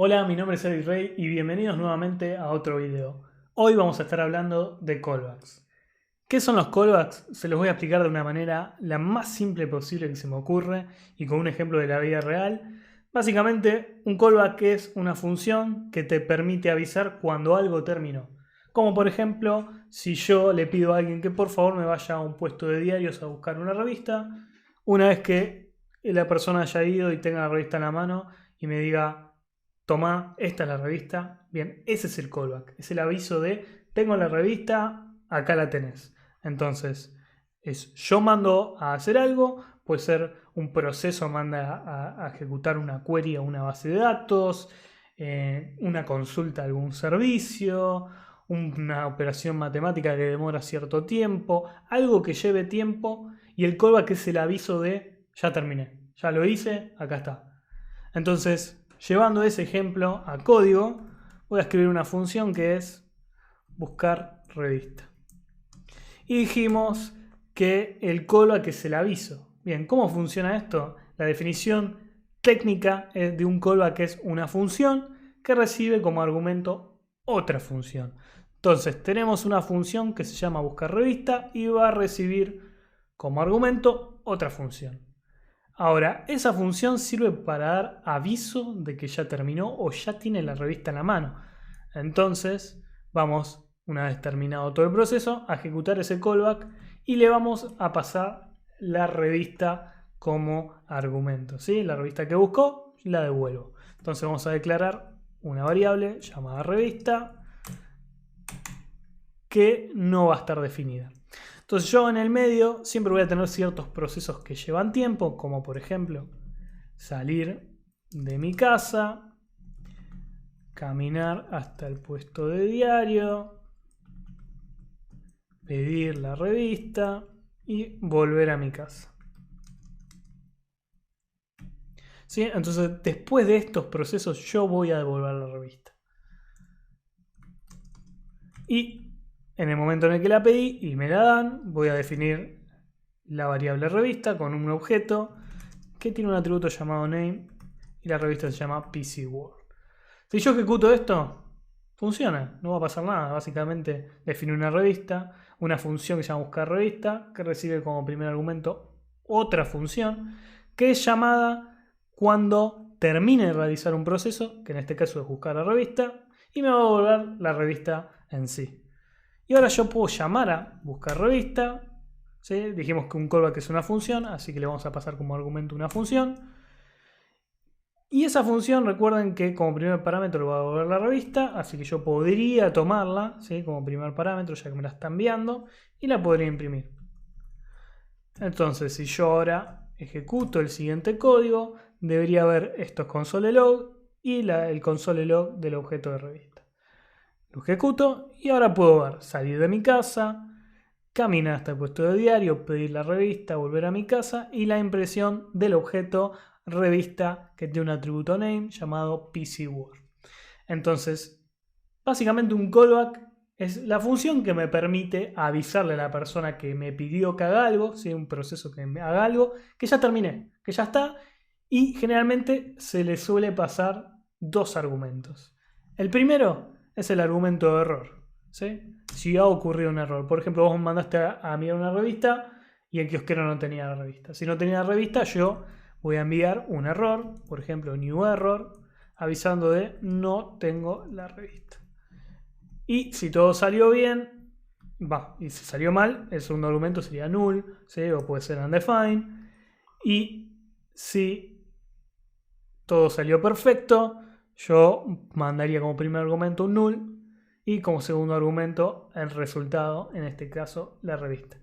Hola, mi nombre es Eric Rey y bienvenidos nuevamente a otro video. Hoy vamos a estar hablando de callbacks. ¿Qué son los callbacks? Se los voy a explicar de una manera la más simple posible que se me ocurre y con un ejemplo de la vida real. Básicamente, un callback es una función que te permite avisar cuando algo terminó. Como por ejemplo, si yo le pido a alguien que por favor me vaya a un puesto de diarios a buscar una revista, una vez que la persona haya ido y tenga la revista en la mano y me diga: toma, esta es la revista. Bien, ese es el callback. Es el aviso de: tengo la revista, acá la tenés. Entonces, yo mando a hacer algo. Puede ser un proceso, manda a ejecutar una query a una base de datos, una consulta a algún servicio, una operación matemática que demora cierto tiempo, algo que lleve tiempo, y el callback es el aviso de: ya terminé, ya lo hice, acá está. Entonces, llevando ese ejemplo a código, voy a escribir una función que es buscar revista. Y dijimos que el callback es el aviso. Bien, ¿cómo funciona esto? La definición técnica de un callback es una función que recibe como argumento otra función. Entonces, tenemos una función que se llama buscar revista y va a recibir como argumento otra función. Ahora, esa función sirve para dar aviso de que ya terminó o ya tiene la revista en la mano. Entonces, vamos, una vez terminado todo el proceso, a ejecutar ese callback y le vamos a pasar la revista como argumento. ¿Sí? La revista que buscó, la devuelvo. Entonces vamos a declarar una variable llamada revista que no va a estar definida. Entonces yo en el medio siempre voy a tener ciertos procesos que llevan tiempo, como por ejemplo salir de mi casa, caminar hasta el puesto de diario, pedir la revista y volver a mi casa. ¿Sí? Entonces después de estos procesos yo voy a devolver la revista. Y en el momento en el que la pedí y me la dan, voy a definir la variable revista con un objeto que tiene un atributo llamado name y la revista se llama PCWord. Si yo ejecuto esto, funciona, no va a pasar nada. Básicamente define una revista, una función que se llama buscar revista, que recibe como primer argumento otra función que es llamada cuando termine de realizar un proceso, que en este caso es buscar la revista, y me va a devolver la revista en sí. Y ahora yo puedo llamar a buscar revista. ¿Sí? Dijimos que un callback es una función, así que le vamos a pasar como argumento una función. Y esa función, recuerden que como primer parámetro va a devolver la revista, así que yo podría tomarla, ¿sí?, como primer parámetro, ya que me la está enviando, y la podría imprimir. Entonces, si yo ahora ejecuto el siguiente código, debería haber estos console.log y el console.log del objeto de revista. Lo ejecuto y ahora puedo ver salir de mi casa, caminar hasta el puesto de diario, pedir la revista, volver a mi casa y la impresión del objeto revista que tiene un atributo name llamado PCWord. Entonces, básicamente un callback es la función que me permite avisarle a la persona que me pidió que haga algo, ¿sí?, un proceso que me haga algo, que ya terminé, que ya está, y generalmente se le suele pasar dos argumentos. El primero es el argumento de error. ¿Sí? Si ha ocurrido un error. Por ejemplo, vos me mandaste a mirar una revista y el kiosquero no tenía la revista. Si no tenía la revista, yo voy a enviar un error, por ejemplo, new error, avisando de no tengo la revista. Y si todo salió bien, y si salió mal, el segundo argumento sería null, ¿sí?, o puede ser undefined. Y si todo salió perfecto, yo mandaría como primer argumento un null y como segundo argumento el resultado, en este caso la revista.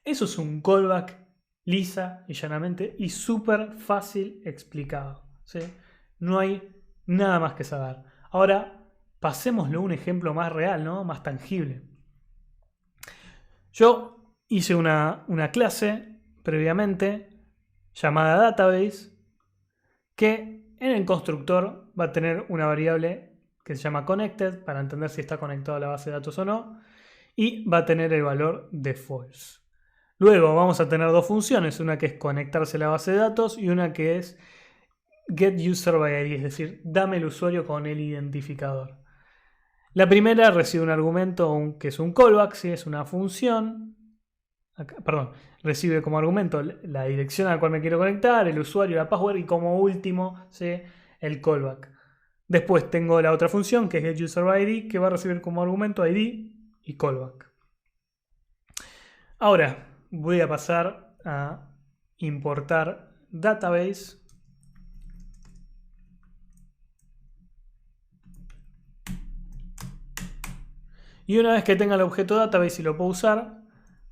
Eso es un callback lisa y llanamente y súper fácil explicado, ¿sí? No hay nada más que saber. Ahora pasémoslo a un ejemplo más real, ¿no?, más tangible. Yo hice una clase previamente llamada database que en el constructor va a tener una variable que se llama connected para entender si está conectado a la base de datos o no, y va a tener el valor de false. Luego vamos a tener dos funciones, una que es conectarse a la base de datos y una que es getUserById, es decir, dame el usuario con el identificador. La primera recibe un argumento que es un callback, ¿sí? Es una función. Recibe como argumento la dirección a la cual me quiero conectar, el usuario, la password y como último, ¿sí? El callback. Después tengo la otra función que es getUserById, que va a recibir como argumento ID y callback. Ahora voy a pasar a importar database. Y una vez que tenga el objeto database y lo puedo usar,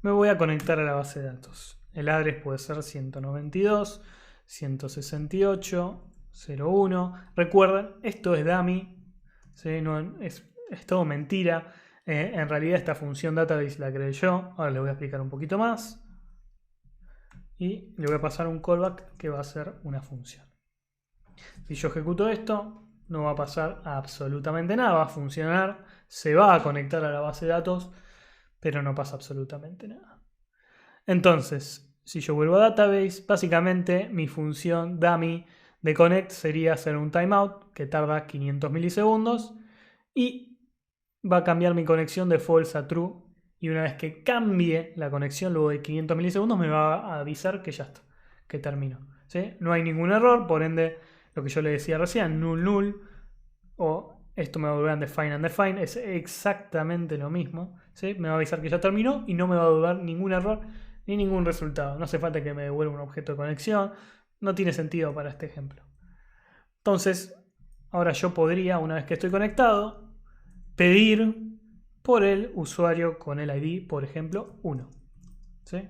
me voy a conectar a la base de datos. El address puede ser 192.168.0.1. Recuerden, esto es dummy, ¿sí? No, es todo mentira. En realidad esta función database la creé yo. Ahora les voy a explicar un poquito más. Y le voy a pasar un callback que va a ser una función. Si yo ejecuto esto, no va a pasar absolutamente nada. Va a funcionar, se va a conectar a la base de datos, pero no pasa absolutamente nada. Entonces, si yo vuelvo a database, básicamente mi función dummy de connect sería hacer un timeout que tarda 500 milisegundos y va a cambiar mi conexión de false a true. Y una vez que cambie la conexión luego de 500 milisegundos me va a avisar que ya está, que terminó, ¿sí? No hay ningún error, por ende lo que yo le decía recién, null null, o esto me va a volver undefined undefined, es exactamente lo mismo, ¿sí? Me va a avisar que ya terminó y no me va a devolver ningún error ni ningún resultado. No hace falta que me devuelva un objeto de conexión, no tiene sentido para este ejemplo. Entonces, ahora yo podría, una vez que estoy conectado, pedir por el usuario con el ID, por ejemplo, 1. ¿Sí?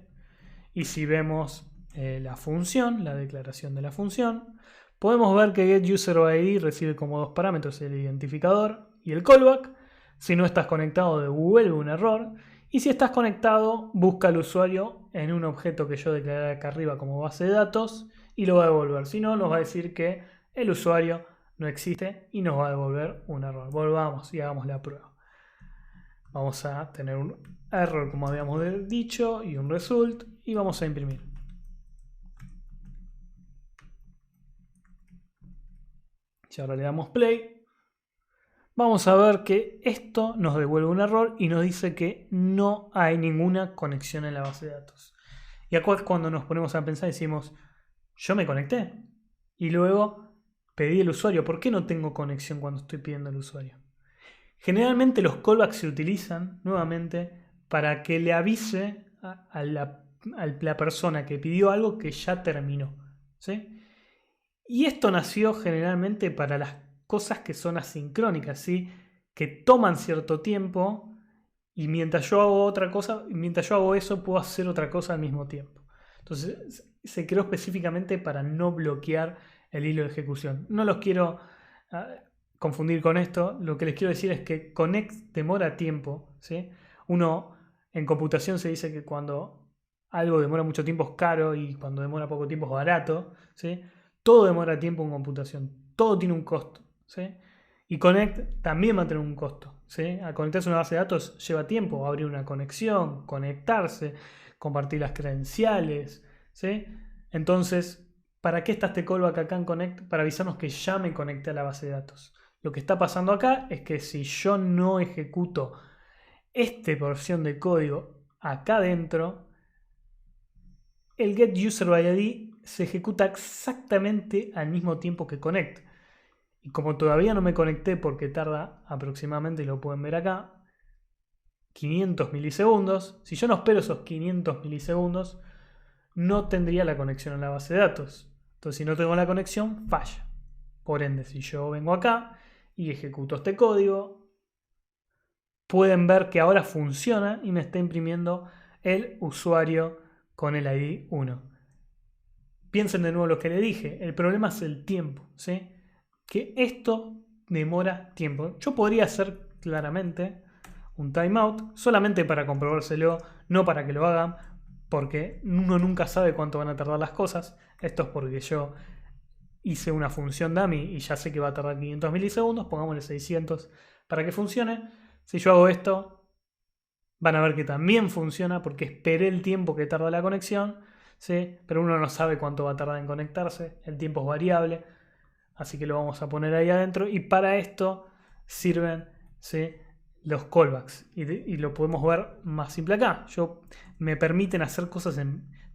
Y si vemos la función, la declaración de la función, podemos ver que getUserID recibe como dos parámetros, el identificador y el callback. Si no estás conectado, devuelve un error. Y si estás conectado, busca al usuario en un objeto que yo declaré acá arriba como base de datos y lo va a devolver. Si no, nos va a decir que el usuario no existe y nos va a devolver un error. Volvamos y hagamos la prueba. Vamos a tener un error como habíamos dicho y un result y vamos a imprimir. Si ahora le damos play, vamos a ver que esto nos devuelve un error y nos dice que no hay ninguna conexión en la base de datos. Y acá es cuando nos ponemos a pensar y decimos, yo me conecté y luego pedí el usuario. ¿Por qué no tengo conexión cuando estoy pidiendo el usuario? Generalmente los callbacks se utilizan nuevamente para que le avise a la persona que pidió algo que ya terminó, ¿sí? Y esto nació generalmente para las cosas que son asincrónicas, ¿sí? Que toman cierto tiempo y mientras yo hago otra cosa, mientras yo hago eso, puedo hacer otra cosa al mismo tiempo. Entonces se creó específicamente para no bloquear el hilo de ejecución. No los quiero confundir con esto. Lo que les quiero decir es que connect demora tiempo, ¿sí? Uno en computación se dice que cuando algo demora mucho tiempo es caro y cuando demora poco tiempo es barato, ¿sí? Todo demora tiempo en computación, todo tiene un costo, ¿sí? Y connect también va a tener un costo, ¿sí? Al conectarse a una base de datos lleva tiempo, abrir una conexión, conectarse, compartir las credenciales, ¿sí? Entonces, ¿para qué está este callback acá en connect? Para avisarnos que ya me conecté a la base de datos. Lo que está pasando acá es que si yo no ejecuto esta porción de código acá dentro, el getUserById se ejecuta exactamente al mismo tiempo que connect. Y como todavía no me conecté porque tarda aproximadamente, y lo pueden ver acá, 500 milisegundos, si yo no espero esos 500 milisegundos, no tendría la conexión a la base de datos. Entonces, si no tengo la conexión, falla. Por ende, si yo vengo acá y ejecuto este código, pueden ver que ahora funciona y me está imprimiendo el usuario con el ID 1. Piensen de nuevo lo que le dije. El problema es el tiempo, ¿sí? Que esto demora tiempo. Yo podría hacer claramente un timeout solamente para comprobárselo, no para que lo hagan, porque uno nunca sabe cuánto van a tardar las cosas. Esto es porque yo hice una función dummy y ya sé que va a tardar 500 milisegundos, pongámosle 600 para que funcione. Si yo hago esto, van a ver que también funciona porque esperé el tiempo que tarda la conexión, ¿sí? Pero uno no sabe cuánto va a tardar en conectarse, el tiempo es variable. Así que lo vamos a poner ahí adentro. Y para esto sirven, ¿sí?, los callbacks. Y lo podemos ver más simple acá. Me permiten hacer cosas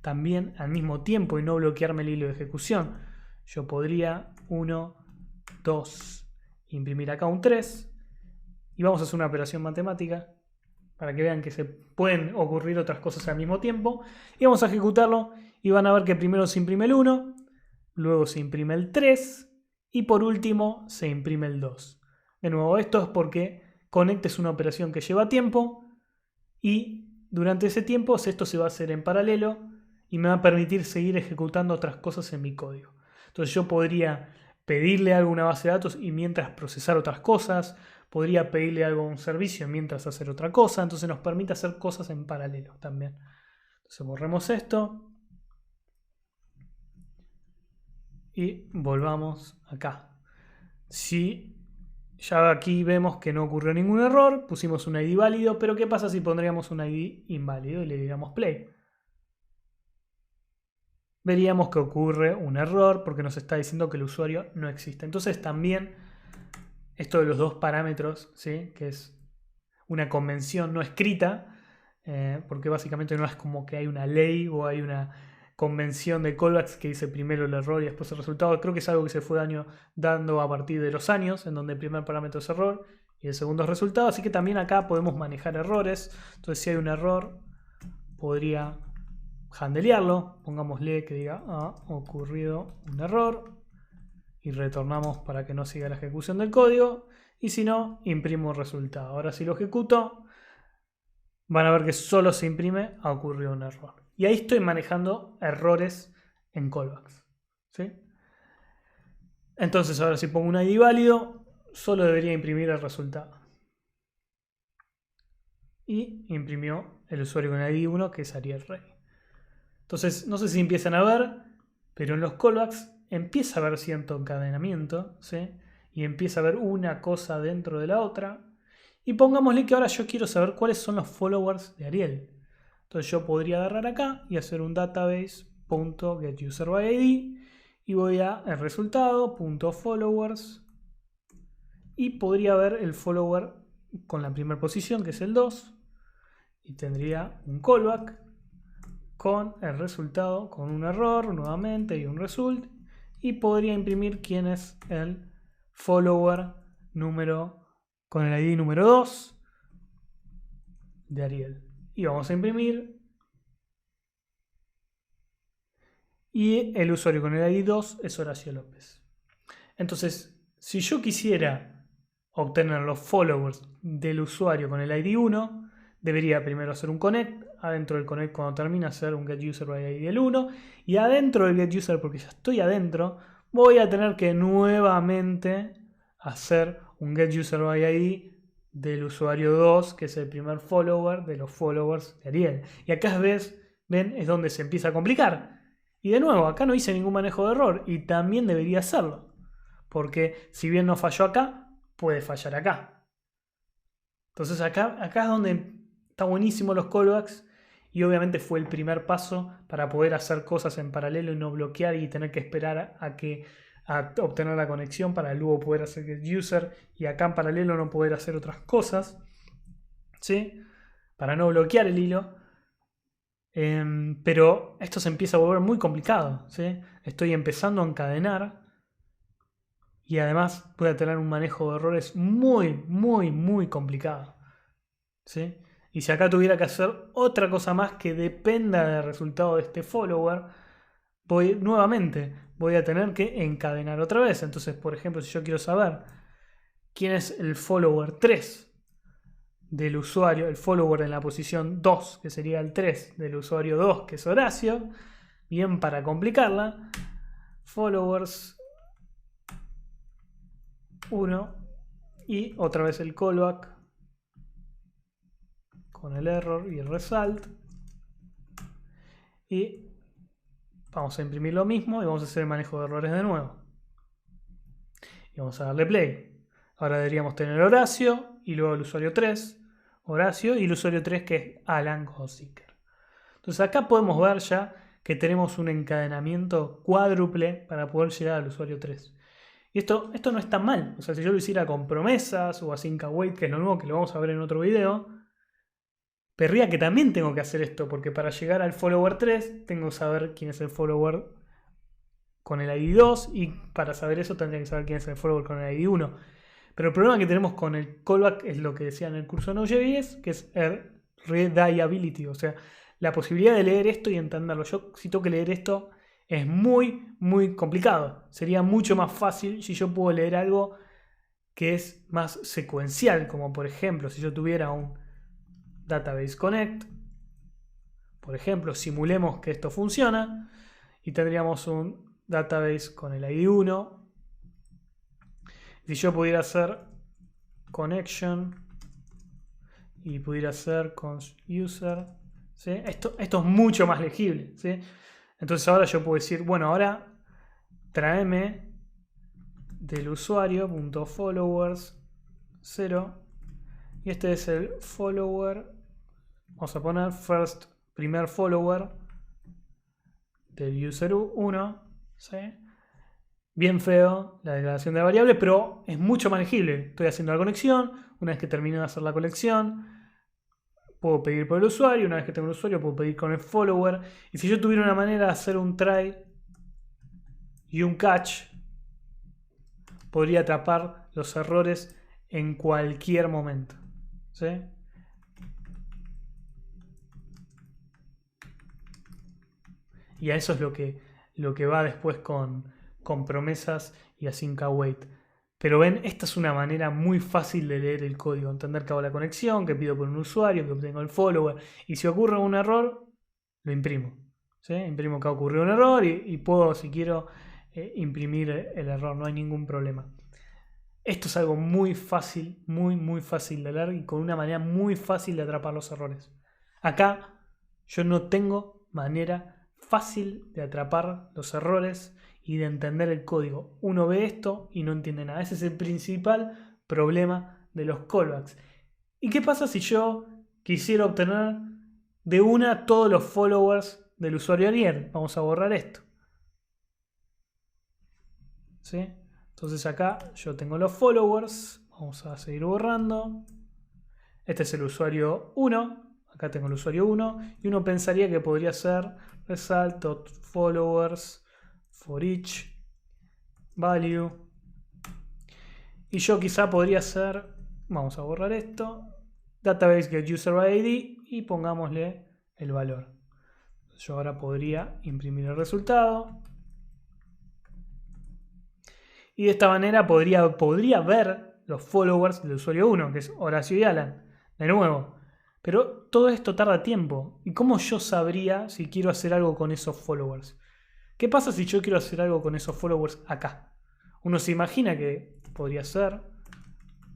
también al mismo tiempo y no bloquearme el hilo de ejecución. Yo podría 1, 2, imprimir acá un 3. Y vamos a hacer una operación matemática para que vean que se pueden ocurrir otras cosas al mismo tiempo. Y vamos a ejecutarlo y van a ver que primero se imprime el 1, luego se imprime el 3 y por último se imprime el 2. De nuevo, esto es porque Connect es una operación que lleva tiempo y durante ese tiempo esto se va a hacer en paralelo y me va a permitir seguir ejecutando otras cosas en mi código. Entonces yo podría pedirle algo a una base de datos y mientras procesar otras cosas, podría pedirle algo a un servicio mientras hacer otra cosa, entonces nos permite hacer cosas en paralelo también. Entonces borremos esto y volvamos acá. Si ya aquí vemos que no ocurrió ningún error, pusimos un ID válido, pero ¿qué pasa si pondríamos un ID inválido y le diéramos play? Veríamos que ocurre un error porque nos está diciendo que el usuario no existe. Entonces también esto de los dos parámetros, ¿sí?, que es una convención no escrita, porque básicamente no es como que hay una ley o hay una convención de callbacks que dice primero el error y después el resultado. Creo que es algo que se fue dando a partir de los años, en donde el primer parámetro es error y el segundo es resultado. Así que también acá podemos manejar errores. Entonces si hay un error, podría handlearlo. Pongámosle que diga ha ocurrido un error y retornamos para que no siga la ejecución del código. Y si no, imprimo el resultado. Ahora si lo ejecuto, van a ver que solo se imprime ha ocurrido un error. Y ahí estoy manejando errores en callbacks, ¿sí? Entonces ahora si pongo un ID válido, solo debería imprimir el resultado. Y imprimió el usuario con ID 1, que es Ariel Rey. Entonces, no sé si empiezan a ver, pero en los callbacks empieza a haber cierto encadenamiento, ¿sí?, y empieza a haber una cosa dentro de la otra. Y pongámosle que ahora yo quiero saber cuáles son los followers de Ariel. Entonces yo podría agarrar acá y hacer un database.getUserById y voy a el resultado .followers y podría ver el follower con la primera posición, que es el 2, y tendría un callback con el resultado, con un error nuevamente y un result, y podría imprimir quién es el follower con el ID número 2 de Ariel. Y vamos a imprimir. Y el usuario con el ID 2 es Horacio López. Entonces, si yo quisiera obtener los followers del usuario con el ID 1, debería primero hacer un connect. Adentro del connect, cuando termina, hacer un getUserById del 1. Y adentro del getUser, porque ya estoy adentro, voy a tener que nuevamente hacer un getUserById del usuario 2, que es el primer follower de los followers de Ariel. Y acá ven, es donde se empieza a complicar. Y de nuevo, acá no hice ningún manejo de error y también debería hacerlo. Porque si bien no falló acá, puede fallar acá. Entonces acá es donde está buenísimo los callbacks y obviamente fue el primer paso para poder hacer cosas en paralelo y no bloquear y tener que esperar a obtener la conexión para luego poder hacer getUser y acá en paralelo no poder hacer otras cosas, ¿sí?, para no bloquear el hilo. Pero esto se empieza a volver muy complicado, ¿sí? Estoy empezando a encadenar y además voy a tener un manejo de errores muy, muy, muy complicado, ¿sí? Y si acá tuviera que hacer otra cosa más que dependa del resultado de este follower, nuevamente voy a tener que encadenar otra vez. Entonces, por ejemplo, si yo quiero saber quién es el follower 3 del usuario, el follower en la posición 2, que sería el 3 del usuario 2, que es Horacio, bien, para complicarla, followers 1 y otra vez el callback con el error y el result, y vamos a imprimir lo mismo y vamos a hacer el manejo de errores de nuevo y vamos a darle play. Ahora deberíamos tener Horacio y luego el usuario 3, Horacio, y el usuario 3, que es Alan Gossiker. Entonces acá podemos ver ya que tenemos un encadenamiento cuádruple para poder llegar al usuario 3. Y esto no está mal. O sea, si yo lo hiciera con promesas o async await, que es lo nuevo que lo vamos a ver en otro video, querría que también tengo que hacer esto, porque para llegar al follower 3 tengo que saber quién es el follower con el ID 2 y para saber eso tendría que saber quién es el follower con el ID 1. Pero el problema que tenemos con el callback es lo que decía en el curso de Node.js, que es readability, o sea, la posibilidad de leer esto y entenderlo. Yo si tengo que leer esto es muy, muy complicado. Sería mucho más fácil si yo puedo leer algo que es más secuencial, como por ejemplo si yo tuviera un database connect, por ejemplo, simulemos que esto funciona y tendríamos un database con el ID 1. Si yo pudiera hacer connection y pudiera hacer con user, ¿sí? Esto es mucho más legible, ¿sí? Entonces ahora yo puedo decir, bueno, ahora tráeme del usuario.followers 0 y este es el follower, vamos a poner primer follower del user 1, ¿sí? Bien feo la declaración de variable, pero es mucho más legible. Estoy haciendo la conexión, una vez que termino de hacer la conexión, puedo pedir por el usuario, una vez que tengo el usuario puedo pedir con el follower. Y si yo tuviera una manera de hacer un try y un catch, podría atrapar los errores en cualquier momento, ¿sí? Y a eso es lo que va después con promesas y async await. Pero ven, esta es una manera muy fácil de leer el código, entender que hago la conexión, que pido por un usuario, que obtengo el follower, y si ocurre un error, lo imprimo, ¿sí? Imprimo que ha ocurrido un error y puedo, si quiero, imprimir el error, no hay ningún problema. Esto es algo muy fácil, muy, muy fácil de leer y con una manera muy fácil de atrapar los errores. Acá yo no tengo manera fácil de atrapar los errores y de entender el código. Uno ve esto y no entiende nada. Ese es el principal problema de los callbacks. ¿Y qué pasa si yo quisiera obtener de una todos los followers del usuario Ariel? Vamos a borrar esto, ¿sí? Entonces acá yo tengo los followers. Vamos a seguir borrando. Este es el usuario 1. Acá tengo el usuario 1. Y uno pensaría que podría ser result.followers for each value. Y yo quizá podría hacer, vamos a borrar esto, database get user by ID y pongámosle el valor. Yo ahora podría imprimir el resultado. Y de esta manera podría ver los followers del usuario 1, que es Horacio y Alan. De nuevo. Pero todo esto tarda tiempo. ¿Y cómo yo sabría si quiero hacer algo con esos followers? ¿Qué pasa si yo quiero hacer algo con esos followers acá? Uno se imagina que podría ser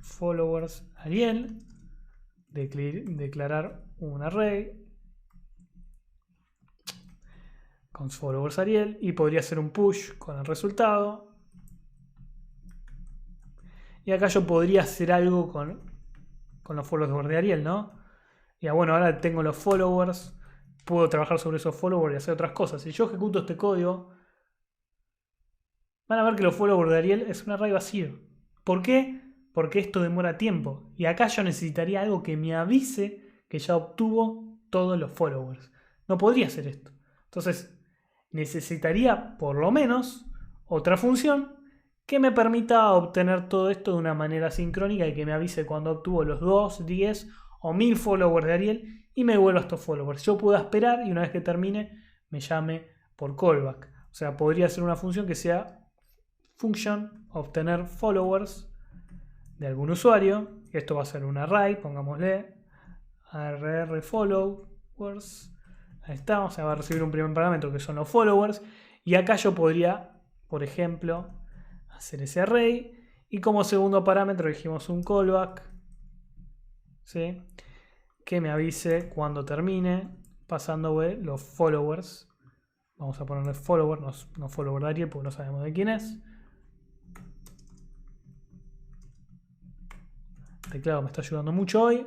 followers Ariel, declarar un array con followers Ariel y podría hacer un push con el resultado. Y acá yo podría hacer algo con los followers de Ariel, ¿no? Y bueno, ahora tengo los followers, puedo trabajar sobre esos followers y hacer otras cosas. Si yo ejecuto este código, van a ver que los followers de Ariel es un array vacío. ¿Por qué? Porque esto demora tiempo. Y acá yo necesitaría algo que me avise que ya obtuvo todos los followers. No podría hacer esto. Entonces, necesitaría por lo menos otra función que me permita obtener todo esto de una manera sincrónica y que me avise cuando obtuvo los 2, 10 o 1000 followers de Ariel y me vuelva a estos followers. Yo puedo esperar y una vez que termine me llame por callback. O sea, podría ser una función que sea function obtener followers de algún usuario. Esto va a ser un array, pongámosle arr followers. Ahí está, o sea, va a recibir un primer parámetro que son los followers. Y acá yo podría, por ejemplo, hacer ese array. Y como segundo parámetro dijimos un callback, ¿sí? Que me avise cuando termine pasando los followers. Vamos a ponerle follower, no follower de Ariel porque no sabemos de quién es. El teclado me está ayudando mucho hoy.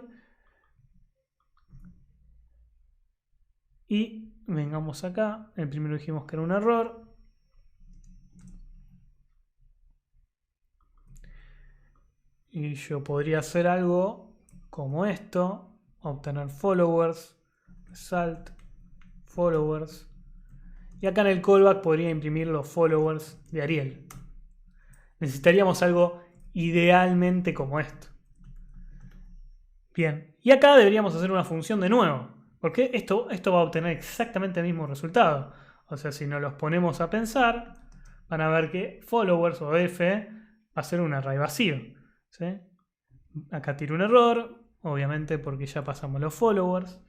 Y vengamos acá. El primero dijimos que era un error. Y yo podría hacer algo como esto, obtener followers, result, followers. Y acá en el callback podría imprimir los followers de Ariel. Necesitaríamos algo idealmente como esto. Bien, y acá deberíamos hacer una función de nuevo, porque esto va a obtener exactamente el mismo resultado. O sea, si nos los ponemos a pensar, van a ver que followers o f va a ser un array vacío. ¿Sí? Acá tiro un error, obviamente porque ya pasamos los followers.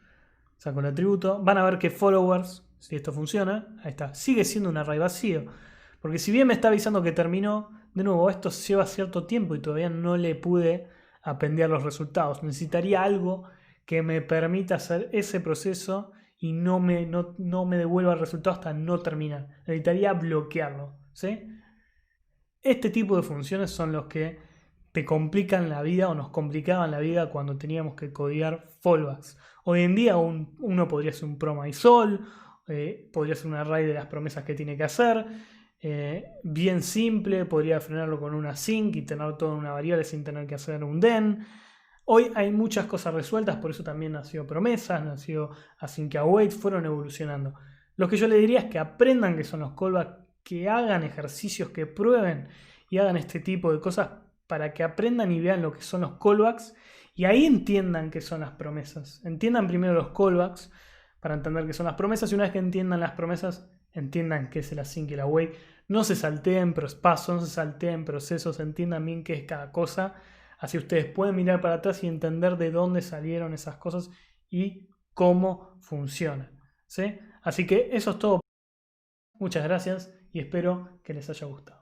Saco el atributo. Van a ver que followers, si esto funciona, ahí está, sigue siendo un array vacío. Porque si bien me está avisando que terminó, de nuevo, esto lleva cierto tiempo y todavía no le pude appender los resultados. Necesitaría algo que me permita hacer ese proceso y no me devuelva el resultado hasta no terminar. Necesitaría bloquearlo. ¿Sí? Este tipo de funciones son los que te complican la vida o nos complicaban la vida cuando teníamos que codear fallbacks. Hoy en día uno podría hacer un promisol, podría hacer un array de las promesas que tiene que hacer, bien simple, podría frenarlo con una async y tener todo en una variable sin tener que hacer un then. Hoy hay muchas cosas resueltas, por eso también nació promesas, nació async await, fueron evolucionando. Lo que yo le diría es que aprendan qué son los callbacks, que hagan ejercicios, que prueben y hagan este tipo de cosas para que aprendan y vean lo que son los callbacks y ahí entiendan qué son las promesas. Entiendan primero los callbacks para entender qué son las promesas y una vez que entiendan las promesas, entiendan qué es el async y el await. No se salteen pasos, no se salteen procesos, entiendan bien qué es cada cosa. Así ustedes pueden mirar para atrás y entender de dónde salieron esas cosas y cómo funcionan. ¿Sí? Así que eso es todo. Muchas gracias y espero que les haya gustado.